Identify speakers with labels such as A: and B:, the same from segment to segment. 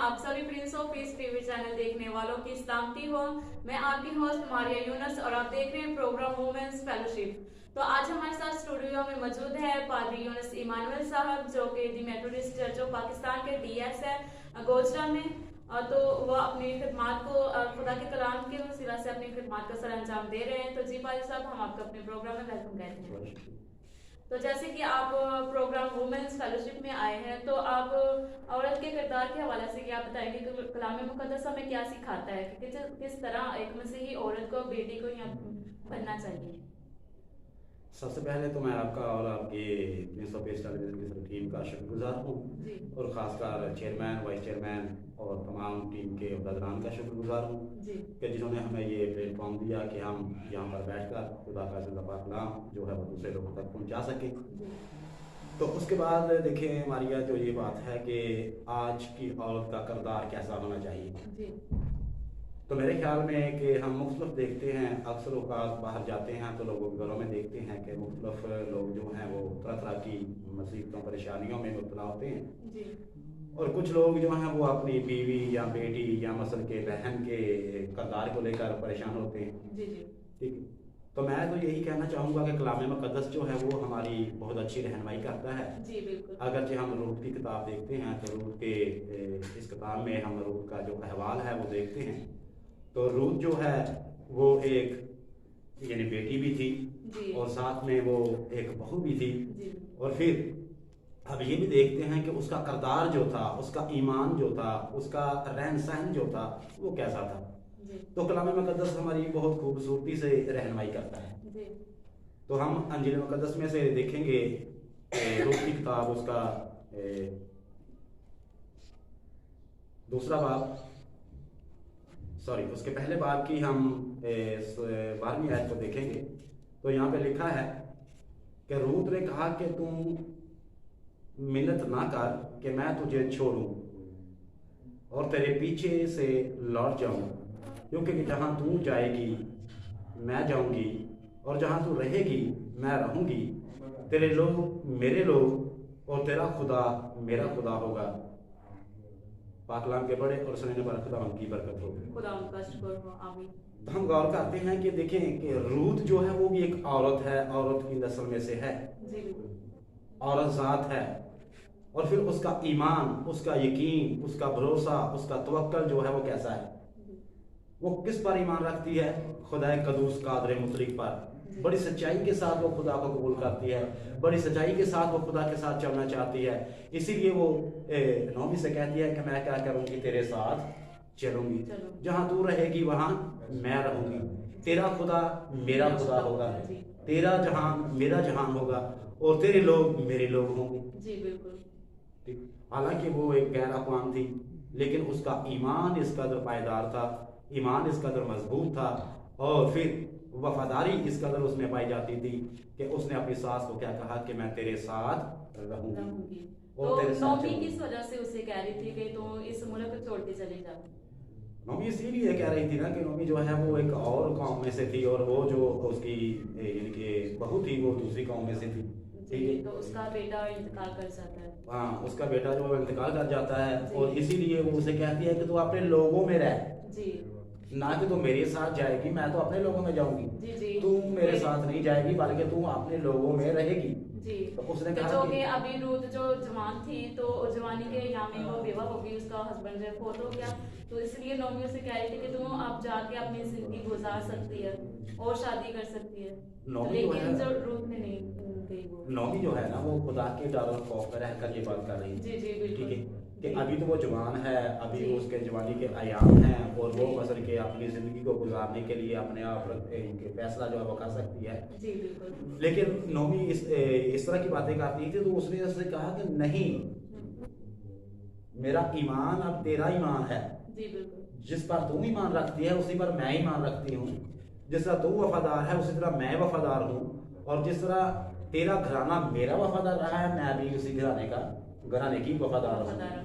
A: आप सभी Prince of peace TV channel देखने वालों की सलामती हो। मैं आपकी होस्ट मारिया यूनस और आप देख रहे हैं प्रोग्राम वुमेन्स फेलोशिप। तो आज हमारे साथ स्टूडियो में मौजूद है पादरी यूनस इमानुअल साहब, जो कि दी मेथोडिस्ट चर्च ऑफ पाकिस्तान के डीएस है गोजरा में। तो वह अपनी खिदमत को खुदा के कलाम के वसीला से अपनी खिदमत का सर अंजाम दे रहे हैं। तो जी पादरी साहब, हम आपको अपने प्रोग्राम में वेलकम कहते हैं। तो जैसे कि आप प्रोग्राम वुमेन्स फेलोशिप में आए हैं, तो आप औरत के किरदार के हवाले से क्या बताएंगे कि कलाम मुकद्दस हमें क्या सिखाता है कि किस तरह एक मसीही औरत को, बेटी को यहाँ बनना चाहिए?
B: सबसे पहले तो मैं आपका और आपके प्रिंस ऑफ पीस टेलीविजन की सारी टीम का शुक्रगुजार हूँ, और ख़ासकर चेयरमैन, वाइस चेयरमैन और तमाम टीम के अहदेदारान का शुक्रगुजार हूँ कि जिन्होंने हमें ये प्लेटफॉर्म दिया कि हम यहाँ पर बैठकर खुदा का ज़िंदा कलाम जो है वो दूसरे लोगों तक पहुँचा सकें। तो उसके बाद देखें मारिया, जो ये बात है कि आज की औरत का किरदार कैसा होना चाहिए, तो मेरे ख्याल में कि हम मुख्तलिफ देखते हैं, अक्सर औक़ात बाहर जाते हैं तो लोगों के घरों में देखते हैं कि मुख्तलिफ लोग जो हैं वो तरह तरह की मुसीबतों परेशानियों में मुब्तला होते हैं, और कुछ लोग जो हैं वो अपनी बीवी या बेटी या मसल के बहन के किरदार को लेकर परेशान होते हैं। ठीक है, तो मैं तो यही कहना चाहूँगा कि कलाम मुकद्दस जो है वो हमारी बहुत अच्छी रहनुमाई करता है। अगरचे हम रूत की किताब देखते हैं तो रूत के इस किताब में हम रूत का जो अहवाल है वो देखते हैं, तो रूत जो है वो एक यानी बेटी भी थी और साथ में वो एक बहू भी थी, और फिर अब ये भी देखते हैं कि उसका किरदार जो था, उसका ईमान जो था, उसका रहन सहन जो था वो कैसा था। तो कलाम मुकद्दस हमारी बहुत खूबसूरती से रहनुमाई करता है। तो हम अंजील मुकद्दस में से देखेंगे रूत की किताब, उसका दूसरा बाब, उसके पहले बाब की हम 12वीं आयत को देखेंगे। तो यहाँ पे लिखा है कि रूत ने कहा कि तुम मिन्नत ना कर कि मैं तुझे छोड़ूं और तेरे पीछे से लौट जाऊं, क्योंकि जहाँ तू जाएगी मैं जाऊंगी और जहाँ तू रहेगी मैं रहूंगी। तेरे लोग मेरे लोग और तेरा खुदा मेरा खुदा होगा। पाकलाम के बड़े और सुनने वाले खुदा की बरकत हो।
A: खुदा उनका शुक्र हो, आमीन।
B: तो हम गौर करते हैं कि देखें कि रूत जो है वो भी एक औरत है, औरत की नस्ल में से है, औरत ज़ात है, और फिर उसका ईमान, उसका यकीन, उसका भरोसा, उसका तवक्कल जो है वो कैसा है, वो किस पर ईमान रखती है? खुदा कदूस कादर मुतलक पर। बड़ी सच्चाई के साथ वो खुदा को कबूल करती है, बड़ी सच्चाई के साथ वो खुदा के साथ चलना चाहती है। इसीलिए वो नौमी से कहती है कि मैं क्या करूँगी, तेरे साथ चलूँगी, जहाँ तू रहेगी वहाँ मैं रहूँगी। तेरा खुदा मेरा खुदा होगा, तेरा जहान मेरा जहान होगा, और तेरे लोग मेरे लोग होंगे।
A: जी बिल्कुल।
B: ठीक, हालांकि वो एक गैर अक़वाम थी, लेकिन उसका ईमान इस कदर पायदार था, ईमान इस कदर मजबूत था, और फिर वफादारी इस कदर उसमें पाई जाती थी कि उसने अपनी सास को क्या कहा कि मैं तेरे साथ रहूंगी।
A: और तेरे साथ नौमी किस वजह से उसे कह रही थी कि तुम इस मुल्क को छोड़ के चले जाओ?
B: नौमी इसीलिए कह रही थी ना कि नौमी जो है वो एक और कौम में से थी, और वो जो उसकी यानी कि बहू थी वो दूसरी कौम में से थी।
A: ठीक है, तो उसका बेटा इंतकाल कर जाता है।
B: हाँ, उसका बेटा जो है इंतकाल कर जाता है, और इसीलिए वो उसे कहती है कि तू अपने लोगों में रह, ना कि तू मेरे साथ जाएगी, मैं तो अपने लोगों में जाऊंगी, तू मेरे साथ नहीं जाएगी बल्कि तू अपने लोगों में रहेगी।
A: तो उसने कहा जो कि अभी रूत जो जवान थी, तो जवानी के यहाँ में वो बेवा हो गई, उसका हस्बैंड जो फोत हो गया, तो इसलिए नौमी उसे कह रही थी कि तुम अब जाके अपनी जिंदगी गुजार सकती है और शादी कर सकती है, लेकिन जो रूत ने नहीं गई। वो
B: नौमी जो है ना वो खुदा के डर और खौफ में रहकर ये बात कर रही है। ठीक है कि अभी तो वो जवान है, अभी उसके जवानी के अयाम हैं, और वो मसल के अपनी ज़िंदगी को गुजारने के लिए अपने आप फैसला जो है वो कर सकती है।
A: जी बिल्कुल।
B: लेकिन नौमी इस तरह की बातें करती थी, तो उसने उससे कहा कि नहीं, मेरा ईमान अब तेरा ईमान है।
A: जी बिल्कुल।
B: जिस पर तू ईमान रखती है उसी पर मैं ईमान रखती हूँ, जिस तरह तू वफादार है उसी तरह मैं वफादार हूँ, और जिस तरह तेरा घराना मेरा वफादार रहा है मैं भी उसी घराने की वफादार हूँ।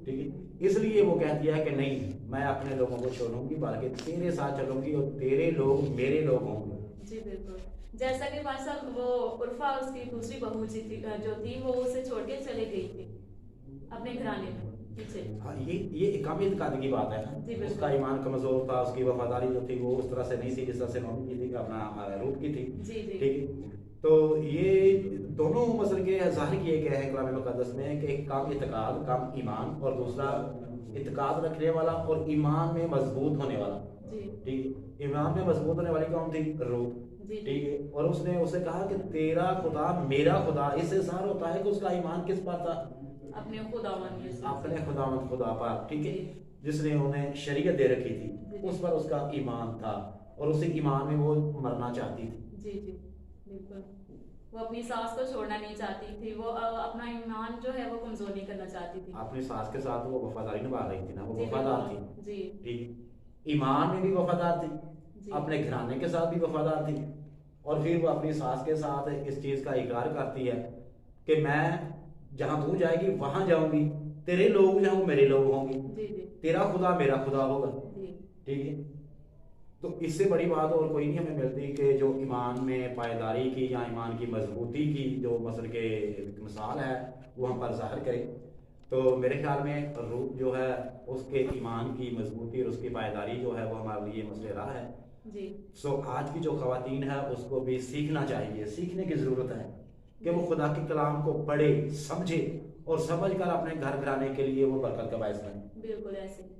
B: ठीक है, इसलिए वो कहती है कि नहीं, मैं अपने लोगों को छोड़ूंगी बल्कि तेरे साथ चलूंगी और तेरे लोग मेरे लोग होंगे।
A: जी बिल्कुल। जैसा कि भाई साहब वो उर्फा उसकी दूसरी बहू जो थी वो उसे छोड़ के चले गई थी अपने घराने में,
B: हाँ, ये इकाम इत्काद की बात है ना।
A: जी, बिल्कुल।
B: उसका ईमान कमजोर था, उसकी वफादारी जो थी वो उस तरह से नहीं थी जिस तरह से नौमी की थी, अपना रूट की थी।
A: जी जी
B: ठीक है, तो ये दोनों मसल के ज़ाहिर किए गए हैं कलाम मुक़द्दस में कि एक काम इत्काद, काम ईमान, और दूसरा इत्काद रखने वाला और ईमान में मजबूत होने वाला।
A: जी
B: ठीक है, ईमान में मजबूत होने वाली कौन थी? रूट।
A: जी
B: ठीक है, और उसने उसे कहा कि तेरा खुदा मेरा खुदा। इससे ज़ाहिर होता है कि उसका ईमान किस पर था?
A: अपने खुदावन
B: अपने खुदावंद खुदा पर। ठीक है,
A: जी।
B: जिसने उन्हें शरीयत दे रखी थी
A: जी।
B: उस पर उसका ईमान था, और उसी ईमान में वो मरना चाहती थी।
A: जी जी बिल्कुल। वो अपनी सास को छोड़ना नहीं चाहती थी, वो अपना ईमान जो है वो कमजोर नहीं करना चाहती थी।
B: अपनी सास के साथ वो वफादारी निभा रही थी ना, वो
A: जी,
B: वफादार
A: बिल्कुल।
B: थी।
A: जी
B: ठीक, ईमान में भी वफादार थी,
A: जी
B: अपने घराने के साथ भी वफादार थी, और फिर वो अपनी सास के साथ इस चीज़ का इकरार करती है कि मैं जहाँ तू जाएगी वहाँ जाऊंगी, तेरे लोग जो हैं वो मेरे लोग होंगे,
A: जी जी
B: तेरा खुदा मेरा खुदा होगा।
A: जी
B: ठीक है, तो इससे बड़ी बात और कोई नहीं हमें मिलती कि जो ईमान में पायदारी की या ईमान की मजबूती की जो मसल के मिसाल है वो हम पर ज़ाहिर करे। तो मेरे ख्याल में रूह जो है उसके ईमान की मजबूती और उसकी पायदारी जो है वो हमारे लिए मसले राह है।
A: जी
B: सो आज की जो खवातीन है उसको भी सीखना चाहिए, सीखने की ज़रूरत है कि वो खुदा के कलाम को पढ़े, समझे, और समझ कर अपने घर घराने के लिए वो बरकत का बायस बने।
A: बिल्कुल ऐसे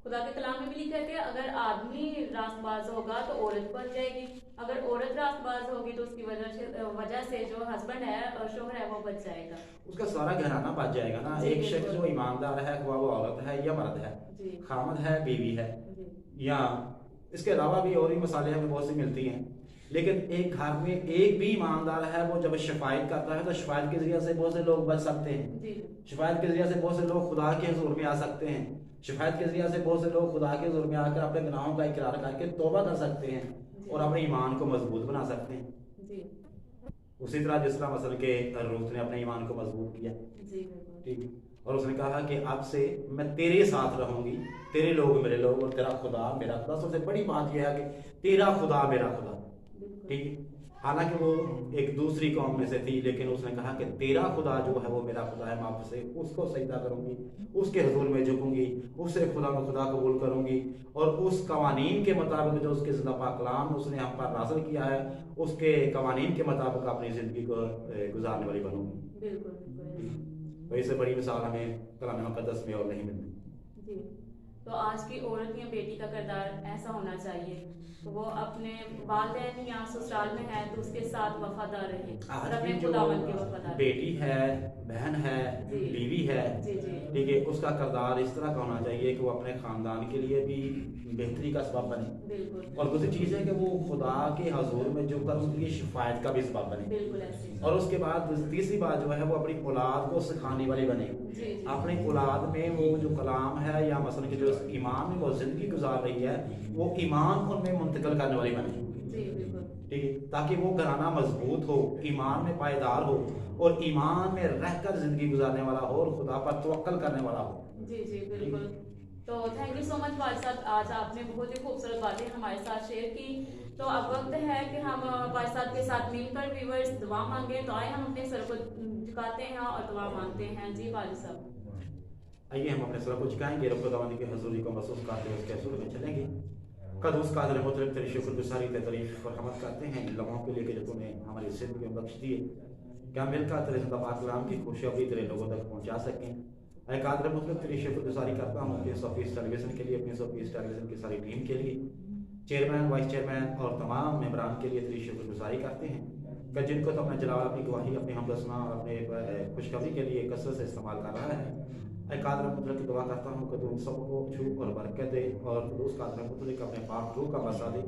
A: खुदा के कलाम में भी लिखा है कि अगर आदमी रास्तबाज होगा तो औरत बच जाएगी, अगर औरत रास्तबाज होगी तो उसकी वजह से जो हस्बैंड है और शोहर है वो बच जाएगा,
B: उसका सारा घराना बच जाएगा ना।
A: जी,
B: एक शख्स
A: बिल्कुल।
B: जो ईमानदार है, वो औरत है या मर्द है,
A: जी
B: खामद है, बीवी है,
A: जी
B: या इसके अलावा भी और भी मसाले हमें बहुत सी मिलती हैं। लेकिन एक घर में एक भी ईमानदार है, वो जब शफायत करता है तो शफायत के जरिए से बहुत से लोग बच सकते हैं।
A: जी
B: शफायत के जरिए से बहुत से लोग खुदा के हुजूर में आ सकते हैं। शफायत के जरिए से बहुत से लोग खुदा के हुजूर में आकर अपने गुनाहों का इकरार करके तौबा कर सकते हैं और अपने ईमान को मजबूत बना सकते हैं।
A: जी
B: उसी तरह जिस तरह मसल के रूत ने अपने ईमान को मजबूत किया,
A: जी बिल्कुल।
B: ठीक है, और उसने कहा कि अब से मैं तेरे साथ रहूंगी, तेरे लोग मेरे लोग, और तेरा खुदा मेरा खुदा। सबसे बड़ी बात यह है कि तेरा खुदा मेरा खुदा।
A: बिल्कुल।
B: ठीक है, हालांकि वो एक दूसरी कौम में से थी, लेकिन उसने कहा कि तेरा खुदा जो है वो मेरा खुदा है, मैं आपसे उसको सजदा करूंगी, उसके हुजूर में झुकूंगी, उससे खुदा में खुदा कबूल करूंगी, और उस कवानीन के मुताबिक जो उसके ज़िंदा पाक कलाम उसने हम पर नाज़िल किया है उसके कवानीन के मुताबिक अपनी ज़िंदगी को गुजारने वाली बनूंगी।
A: बिल्कुल बिल्कुल
B: तो इससे बड़ी मिसाल हमें कलाम मुक़द्दस में और नहीं मिलती।
A: जी। तो आज की औरत या बेटी का किरदार ऐसा होना चाहिए, तो वो अपने वालिदैन या ससुराल में है तो उसके साथ वफादार रहे और
B: आज
A: अपने
B: की जो
A: खुदावन के वफादार।
B: बेटी है, बहन है,
A: जी।
B: बीवी है,
A: जी जी
B: ठीक है, उसका किरदार इस तरह का होना चाहिए कि वो अपने ख़ानदान के लिए भी बेहतरी का सबब बने,
A: बिल्कुल
B: और दूसरी चीज़ है कि वो खुदा के हजूर में जो कर उनकी शिफायत का भी सबब बने,
A: बिल्कुल ऐसे।
B: और उसके बाद तीसरी बात जो है वो अपनी औलाद को सिखाने वाली बने।
A: जी जी
B: अपनी औलाद में वो जो कलाम है या मसलन की जो ईमान में वो ज़िंदगी गुजार रही है वो ईमान उनमें मुंतकिल करने वाली बने।
A: जी बिल्कुल।
B: ठीक है, ताकि वो घराना मजबूत हो, ईमान में पायदार हो, और ईमान में रहकर जिंदगी गुजारने वाला हो, और खुदा पर तवक्कल करने वाला हो।
A: जी जी बिल्कुल। तो थैंक यू सो मच भाई साहब, आज आपने बहुत ही खूबसूरत बातें हमारे साथ शेयर की। तो अब वक्त है कि हम भाई साहब के साथ मिलकर व्यूअर्स दुआ मांगे। तो आए हम अपने सर को झुकाते हैं और दुआ मांगते हैं। जी भाई साहब।
B: आइए हम अपने सर को झुकाएंगे, रब खुदावंद की हजूरी को महसूस करते हुए उसके हजूर में चलेंगे। कदूस कादिर मुतलक तेरी शुक्रगुजारी तारीफ और हमद करते हैं इन लम्हों के लिए कि जो तूने हमारी ज़िंदगी में बख्श दिए, क्या मिलकर तेरे ज़िंदा पाक कलाम की खुशखबरी तेरे लोगों तक पहुंचा सकें। ऐ कादिर मुतलक तेरी शुक्रगुजारी करता हूँ अपने 100 पीस टेलीविज़न के लिए, अपने 100 पीस टेलीविज़न की सारी टीम के लिए, चेयरमैन, वाइस चेयरमैन और तमाम मेम्बरान के लिए तेरी शुक्रगुजारी करते हैं कि जिनको तो अपना जलाल, अपनी गवाही, अपने हमदस्ना और अपने खुशखबरी के लिए कसरत से इस्तेमाल कर रहा है। कादर मुतलक की दुआ करता हूँ कि तुम सबको छू और बरकत दे, और उस कादर मुतलक अपने पाक रूह का बसा दे,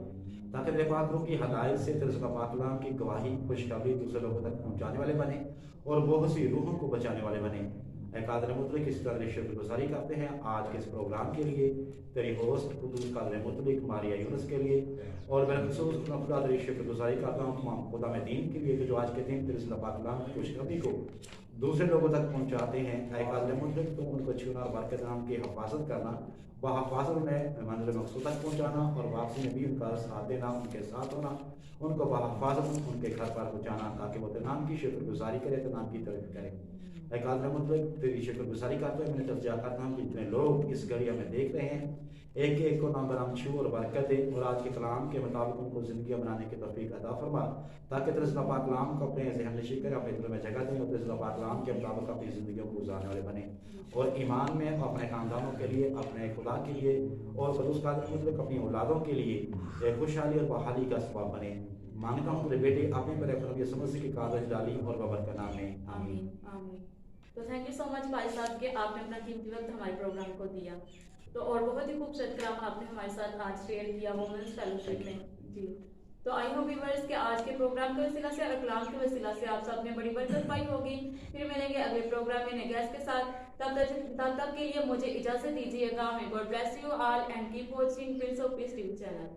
B: ताकि तेरे पाक रूह की हदायत से तेरे पाक कलाम की गवाही, खुशखबरी दूसरे लोगों तक पहुँचाने वाले बने और बहुत सी रूहों को बचाने वाले बने। कादर मुतलक इस तरह शुक्रगुजारी करते हैं आज के इस प्रोग्राम के लिए, तेरी होस्ट कुदूस कादर मुतलक मारिया यूनुस के लिए, और मैं खसूस खुदा तेरी शुक्रगुजारी करता हूँ तमाम खुदा में दीन के लिए कि जो आज के दिन तेरे पाक कलाम की खुशखबरी को दूसरे लोगों तक पहुंचाते हैं। कादिर मुतलक तुम उनको छूना और बरकत नाम की हिफाजत करना बहफाजत उन्हें मंजिल मकसूद तक पहुँचाना और वापसी में भी उनका साथ देना, उनके साथ होना, उनको बहफाजत उनके घर पर पहुँचाना ताकि वो तमाम की शुक्रगुजारी करे, तमाम की तरफ करे। एक आदमी मतलब तेरी शुक्रगुजारी करते हुए मैंने तवज्जो करता हूँ कि जितने लोग इस घड़ी हमें देख रहे हैं, एक एक को नाम बराम छू और बरकत दे और आज के कलाम के मुताबिक उनको ज़िंदगी बनाने की तौफीक अता फरमा ताकि तरज़ पाक कलाम को अपने जहन नशीं करें, अपने दिल में जगह दें और तरज़ पाक कलाम के मुताबिक अपनी ज़िंदगियों को गुजारने वाले बने और ईमान में अपने खानदानों के लिए, अपने खुदा के लिए और खलूस कादिर मतलब अपनी औलादों के लिए खुशहाली और बहाली का सबब बने। मांगता हूँ पूरे बेटे आपने पर अपना ये समझ की कागज डाली और बाबर का नाम है, आमीन
A: आमीन। तो थैंक यू सो मच भाई साहब कि आपने अपना कीमती वक्त हमारे प्रोग्राम को दिया। तो और बहुत ही खूबसूरत कलाम आपने हमारे साथ आज शेयर किया वुमेन्स फेलोशिप में जी। तो आई होप व्यूअर्स के आज के प्रोग्राम के वसीला से और कलाम के वसीला से आप सब ने बड़ी बरकत पाई होगी। फिर मिलेंगे अगले प्रोग्राम में नए गेस्ट के साथ। तब तक के लिए मुझे इजाजत दीजिएगा। May God bless you all and keep watching Prince of peace TV channel.